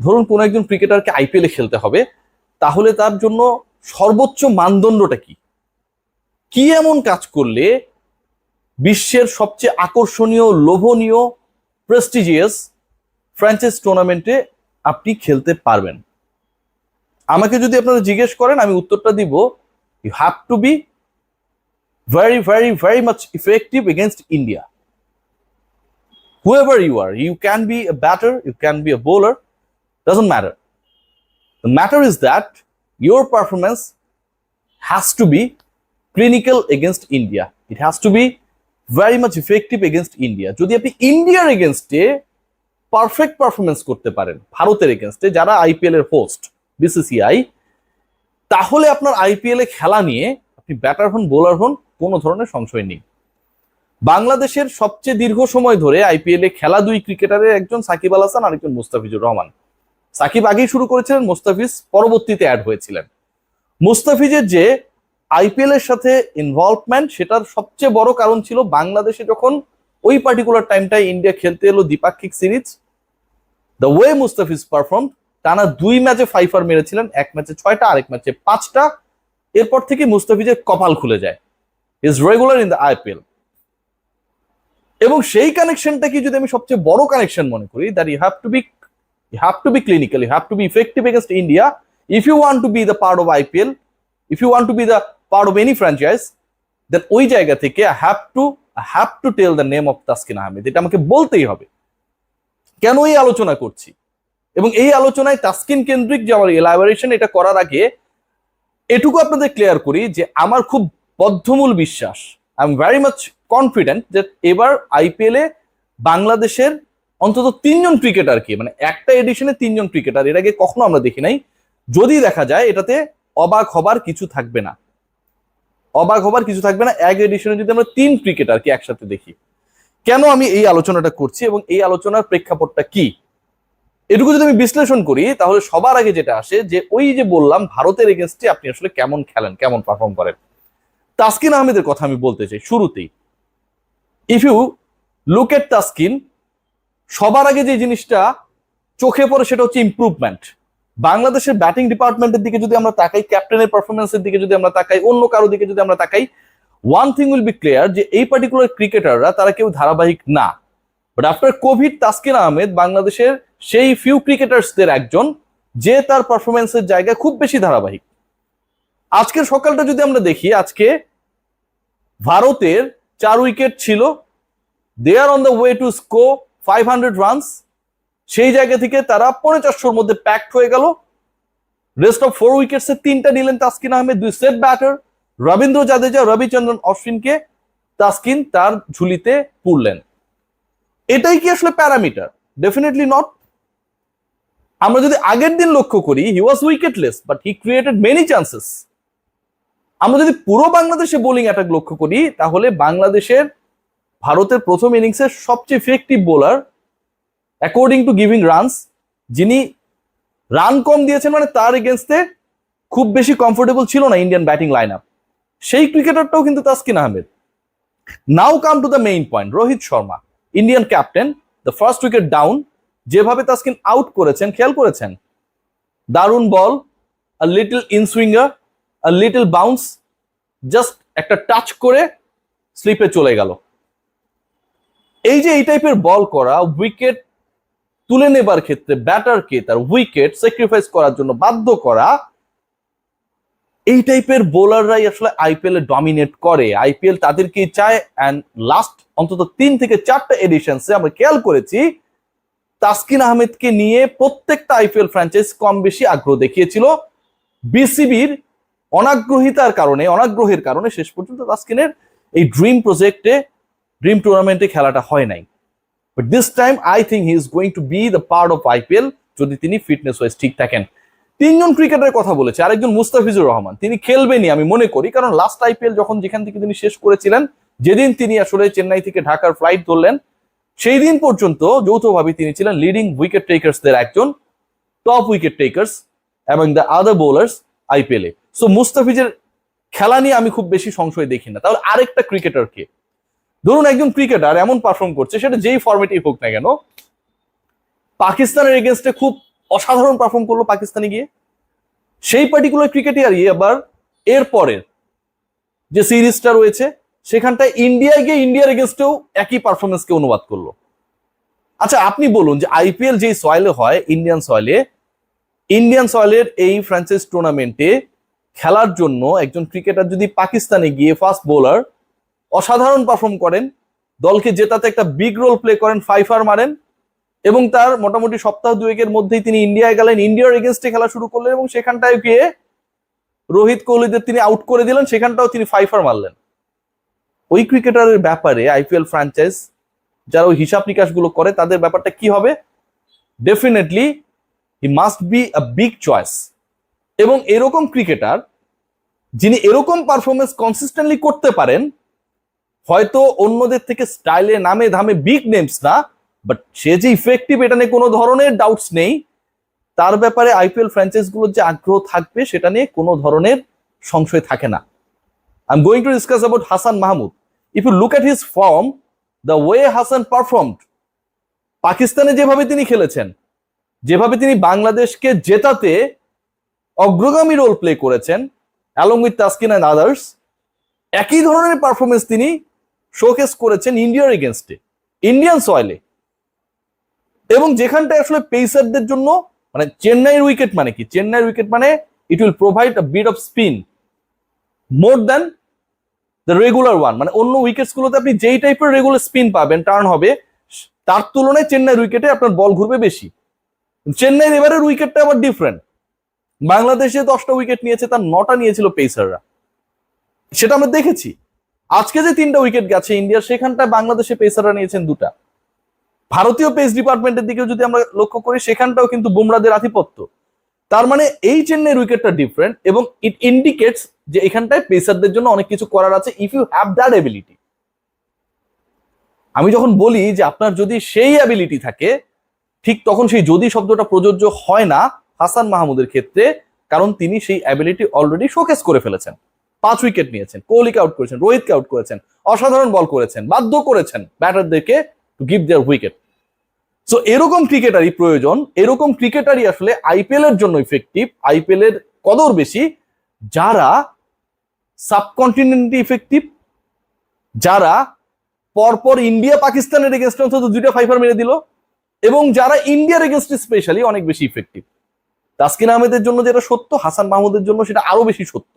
ধরুন কোন একজন ক্রিকেটারকে আইপিএলে খেলতে হবে, তাহলে তার জন্য সর্বোচ্চ মানদণ্ডটা কি, কি এমন কাজ করলে বিশ্বের সবচেয়ে আকর্ষণীয়, লোভনীয়, প্রেস্টিজিয়াস ফ্র্যাঞ্চাইজ টুর্নামেন্টে আপনি খেলতে পারবেন? আমাকে যদি আপনারা জিজ্ঞেস করেন, আমি উত্তরটা দিব, you have to be very, very, very much effective against India. Whoever you are, you can be a batter, you can be a bowler, doesn't matter. The matter is that your performance has to be clinical against India. It has to be very much effective against India. যদি আপনি ইন্ডিয়ার এগেনস্টে perfect performance করতে পারেন, ভারতের এগেনস্টে যারা IPL এর হোস্ট বিসিসিআই, তাহলে আপনার আইপিএল এ খেলা নিয়ে আপনি ব্যাটার হন, বোলার হন, কোনো ধরনের সংশয় নেই। বাংলাদেশের সবচেয়ে দীর্ঘ সময় ধরে আইপিএল এ খেলা দুই ক্রিকেটারের একজন সাকিব আল হাসান, আরেকজন মুস্তাফিজুর রহমান। সাকিব আগেই শুরু করেছিলেন, মুস্তাফিজ পরবর্তীতে অ্যাড হয়েছিলেন। মুস্তাফিজের যে আইপিএল এর সাথে ইনভলভমেন্ট, সেটার সবচেয়ে বড় কারণ ছিল বাংলাদেশে যখন ওই পার্টিকুলার টাইমটায় ইন্ডিয়া খেলতে এলো দ্বিপাক্ষিক series, the way Mustafiz perform, টানা 2 ম্যাচে ফাইফার মেরেছিলেন, এক ম্যাচে 6টা, আরেক ম্যাচে 5টা। এরপর থেকে মুস্তাফিজের কপাল খুলে যায়, is regular in the IPL. এবং সেই কানেকশনটাকে যদি আমি সবচেয়ে বড় কানেকশন মনে করি, that you have to be clinical, you have to be effective against India if you want to be the part of IPL, if you want to be the part of any franchise, then ওই জায়গা থেকে I have to tell the name of Taskin Ahmed. এটা আমাকে বলতেই হবে। কেন এই আলোচনা করছি, এবং এই আলোচনায় তাসকিন কেন্দ্রিক যে আমার এলাবোরেশন, এটা করার আগে এটুকু আপনাদের ক্লিয়ার করি যে আমার খুব বদ্ধমূল বিশ্বাস, I am very much confident যে এবার আইপিএল এ বাংলাদেশের অন্তত 3 জন ক্রিকেটারকে, মানে একটা এডিশনে 3 জন ক্রিকেটার, এর আগে কখনো আমরা দেখি নাই। যদি দেখা যায়, এটাতে অবাক হবার কিছু থাকবে না, অবাক হবার কিছু থাকবে না এক এডিশনে যদি আমরা 3 ক্রিকেটারকে একসাথে দেখি। কেন আমি এই আলোচনাটা করছি এবং এই আলোচনার প্রেক্ষাপটটা কি, এটুকু যদি আমি বিশ্লেষণ করি, তাহলে সবার আগে যেটা আসে যে ওই যে বললাম ভারতের এগেনস্টে আপনি আসলে কেমন খেলেন, কেমন পারফর্ম করেন। তাসকিন আহমেদের কথা আমি বলতে চাই শুরুতেই। If you look at Taskin, সবার আগে যে জিনিসটা চোখে পড়ে সেটা হচ্ছে ইমপ্রুভমেন্ট। বাংলাদেশের ব্যাটিং ডিপার্টমেন্টের দিকে যদি আমরা তাকাই, ক্যাপ্টেনের পারফরমেন্সের দিকে যদি আমরা তাকাই, অন্য কারো দিকে যদি আমরা তাকাই, one thing will be clear যে এই পার্টিকুলার ক্রিকেটাররা তারা কেউ ধারাবাহিক না। But after Covid, Taskin Ahmed বাংলাদেশের সেই ফিউ ক্রিকেটার্সদের একজন যে তার পারফরমেন্সের জায়গায় খুব বেশি ধারাবাহিক। আজকের সকালটা যদি আমরা দেখি, আজকে ভারতের 4 উইকেট ছিল, they are on the way to score 500 runs. সেই জায়গা থেকে তারা 450-র মধ্যে প্যাকড হয়ে গেল। রেস্ট অফ 4 উইকেটসে 3টা নিলেন তাসকিন আহমেদ, 2 সেট ব্যাটার রবীন্দ্র জাদেজা, রবিচন্দ্রন অশ্বিনকে তাসকিন তার ঝুলিতে পুরলেন। এটাই কি আসলে প্যারামিটার? Definitely not. আমরা যদি আগের দিন লক্ষ্য করি, he was wicketless but he created many chances. আমরা যদি পুরো বাংলাদেশে বোলিং অ্যাটাক লক্ষ্য করি, তাহলে বাংলাদেশের ভারতের প্রথম ইনিংসের সবচেয়ে effective bowler according to giving runs, যিনি রান কম দিয়েছেন, মানে তার এগেনস্টে খুব বেশি কমফোর্টেবল ছিল না ইন্ডিয়ান ব্যাটিং লাইন আপ, সেই ক্রিকেটারটাও কিন্তু Taskin Ahmed. Now come to the main point, Rohit Sharma, Indian captain, the first wicket down, যেভাবে তাসকিন আউট করেছেন, খেয়াল করেছেন? দারুণ ball, a little inswinger, a little bounce, just একটা টাচ করে স্লিপে চলে গেল। এই যে এই টাইপের বল করা, উইকেট তুলে নেবার ক্ষেত্রে ব্যাটারকে তার উইকেট স্যাক্রিফাইস করার জন্য বাধ্য করা, এই টাইপের বোলাররাই আসলে আইপিএল এ ডমিনেট করে। আইপিএল তাদেরকেই চায়। অ্যান্ড লাস্ট অন্তত 3 থেকে 4টা এডিশনসে আমরা খেয়াল করেছি, তাসকিন আহমেদকে নিয়ে প্রত্যেকটা আইপিএল ফ্র্যাঞ্চাইজ কম বেশি আগ্রহ দেখিয়েছিল। বিসিবির অনাগ্রহের কারণে শেষ পর্যন্ত তাসকিনের এই ড্রিম প্রজেক্টে, ড্রিম টুর্নামেন্টে খেলাটা হয় নাই। But this time I think he is going to be the part of IPL, যদি তিনি ফিটনেস ওয়াইজ ঠিক থাকেন। 3 জন ক্রিকেটারের কথা বলেছে, আরেকজন মুস্তাফিজুর রহমান, তিনি খেলবেনই আমি মনে করি, কারণ লাস্ট আইপিএল যেখান থেকে তিনি শেষ করেছিলেন, যেদিন তিনি আসলে চেন্নাই থেকে ঢাকার ফ্লাইট ধরলেন, সেই দিন পর্যন্ত যৌথভাবে তিনি ছিলেন লিডিং উইকেট টেকার্সদের একজন, টপ উইকেট টেকার্স এবং দ্য আদার বোলার্স আইপিএল এ। সো মুস্তাফিজের খেলা নিয়ে আমি খুব বেশি সংশয় দেখি না। তাহলে আরেকটা ক্রিকেটারকে ধরুন, একজন ক্রিকেটার এমন পারফর্ম করছে, সেটা যেই ফরম্যাটেই হোক না কেন, পাকিস্তানের এগেনস্টে খুব অসাধারণ পারফর্ম করলো পাকিস্তানে গিয়ে। সেই পার্টিকুলার ক্রিকেটারই আবার এর পরের যে সিরিজটা রয়েছে সেখানটায় ইন্ডিয়ায় গিয়ে ইন্ডিয়ার এগেনস্টেও একই পারফরমেন্সকে অনুবাদ করলো। আচ্ছা আপনি বলুন যে আইপিএল যেই সয়েলে হয় ইন্ডিয়ান সয়েলের এই ফ্র্যাঞ্চাইজ টুর্নামেন্টে খেলার জন্য একজন ক্রিকেটার যদি পাকিস্তানে গিয়ে ফাস্ট বোলার অসাধারণ পারফর্ম করেন, দলকে জেতাতে একটা বিগ রোল প্লে করেন, ফাইফার মারেন, এবং তার মোটামুটি সপ্তাহ দুয়েকের মধ্যেই তিনি ইন্ডিয়ায় গেলেন, ইন্ডিয়ার এগেনস্টে খেলা শুরু করলেন এবং সেখানটায় গিয়ে রোহিত কোহলিদের তিনি আউট করে দিলেন, সেখানটাও তিনি ফাইফার মারলেন। ওই ক্রিকেটারের ব্যাপারে আইপিএল ফ্র্যাঞ্চাইজ যারা ওই হিসাব নিকাশগুলো করে তাদের ব্যাপারটা কি হবে? Definitely he must be a big choice. এবং এরকম ক্রিকেটার যিনি এরকম পারফরমেন্স কনসিস্টেন্টলি করতে পারেন, হয়তো অন্যদের থেকে স্টাইলে নামে ধামে বিগ নেমস না, বাট সে যে ইফেক্টিভ এটা নিয়ে কোনো ধরনের ডাউটস নেই। তার ব্যাপারে আইপিএল ফ্র্যাঞ্চাইজগুলোর যে আগ্রহ থাকবে সেটা নিয়ে কোনো ধরনের সংশয় থাকে না। I am going to discuss about Hasan Mahmud. If you look at his form, the way Hasan performed, পাকিস্তানে যেভাবে তিনি খেলেছেন, যেভাবে তিনি বাংলাদেশকে জেতাতে অগ্রগামী রোল প্লে করেছেন along with Taskin and others, একই ধরনের পারফরমেন্স তিনি শোকেস করেছেন ইন্ডিয়ার এগেনস্টে, ইন্ডিয়ান সয়েলে। এবং যেখানটায় আসলে পেসারদের জন্য মানে চেন্নাইয়ের উইকেট মানে কি, চেন্নাইয়ের উইকেট মানে it will provide a bit of spin more than the regular one. মানে অন্য উইকেটস গুলোতে আপনি যেই টাইপের রেগুলার স্পিন পাবেন, টার্ন হবে, তার তুলনায় চেন্নাইয়ের উইকেটে আপনার বল ঘুরবে বেশি। চেন্নাইয়ের এবারের উইকেটটা আবার ডিফারেন্ট। বাংলাদেশে 10টা উইকেট নিয়েছে, তার 9টা নিয়েছিল পেসাররা, সেটা আমরা দেখেছি। আজকে যে 3টা উইকেট গেছে ইন্ডিয়ার, সেখানটায় বাংলাদেশে পেসাররা নিয়েছেন 2টা। ভারতীয় পেস ডিপার্টমেন্টের দিকেও যদি আমরা লক্ষ্য করি, সেখানটাও কিন্তু বুমরাদের আধিপত্য। তার মানে এই চেন্নাইয়ের উইকেটটা ডিফারেন্ট এবং ইট ইন্ডিকেটস যে এখানটায় পেসারদের জন্য অনেক কিছু করার আছে if you have that ability. আমি যখন বলি যে আপনার যদি সেই অ্যাবিলিটি থাকে, ঠিক তখন সেই যদি শব্দটা প্রযোজ্য হয় না হাসান মাহমুদের ক্ষেত্রে, কারণ তিনি সেই অ্যাবিলিটি অলরেডি শোকেস করে ফেলেছেন। 5 উইকেট নিয়েছেন, কোহলিকে আউট করেছেন, রোহিতকে আউট করেছেন, অসাধারণ বল করেছেন, বাধ্য করেছেন ব্যাটারদেরকে to give their wicket. So এরকম ক্রিকেটারই প্রয়োজন, এরকম ক্রিকেটারই আসলে আইপিএল এর জন্য ইফেক্টিভ, আইপিএল এর কদর বেশি, যারা সাবকন্টিনেন্টে ইফেক্টিভ, যারা পরপর ইন্ডিয়া পাকিস্তানের এগেনস্টে অন্তত 2টা ফাইফার মেরে দিল, এবং যারা ইন্ডিয়ার এগেনস্টে স্পেশালি অনেক বেশি ইফেক্টিভ। তাসকিন আহমেদের জন্য যেটা সত্য, হাসান মাহমুদের জন্য সেটা আরো বেশি সত্য।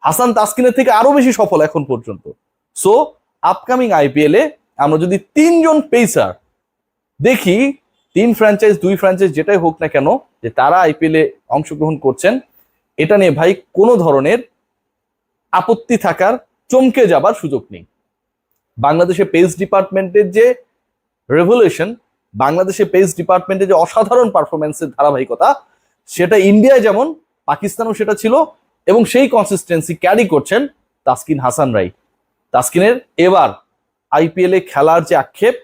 হাসান তাসকিনের থেকে আরো বেশি সফল এখন পর্যন্ত। সো আপকামিং আইপিএল এ আমরা যদি 3 জন পেসার দেখি, 2 ফ্র্যাঞ্চাইজ যেটাই হোক না কেন, যে তারা আইপিএল এ অংশগ্রহণ করছেন, এটা নিয়ে ভাই কোনো ধরনের আপত্তি থাকার, চমকে যাবার সুযোগ নেই। বাংলাদেশে পেস ডিপার্টমেন্টের যে রেভলিউশন, বাংলাদেশে পেস ডিপার্টমেন্টের যে অসাধারণ পারফরমেন্সের ধারাবাহিকতা, সেটা ইন্ডিয়ায় যেমন পাকিস্তানেও সেটা ছিল, এবং সেই কনসিস্টেন্সি ক্যারি করছেন তাসকিন হাসান রাই। তাসকিনের এবার আইপিএল এ খেলার যে আক্ষেপ,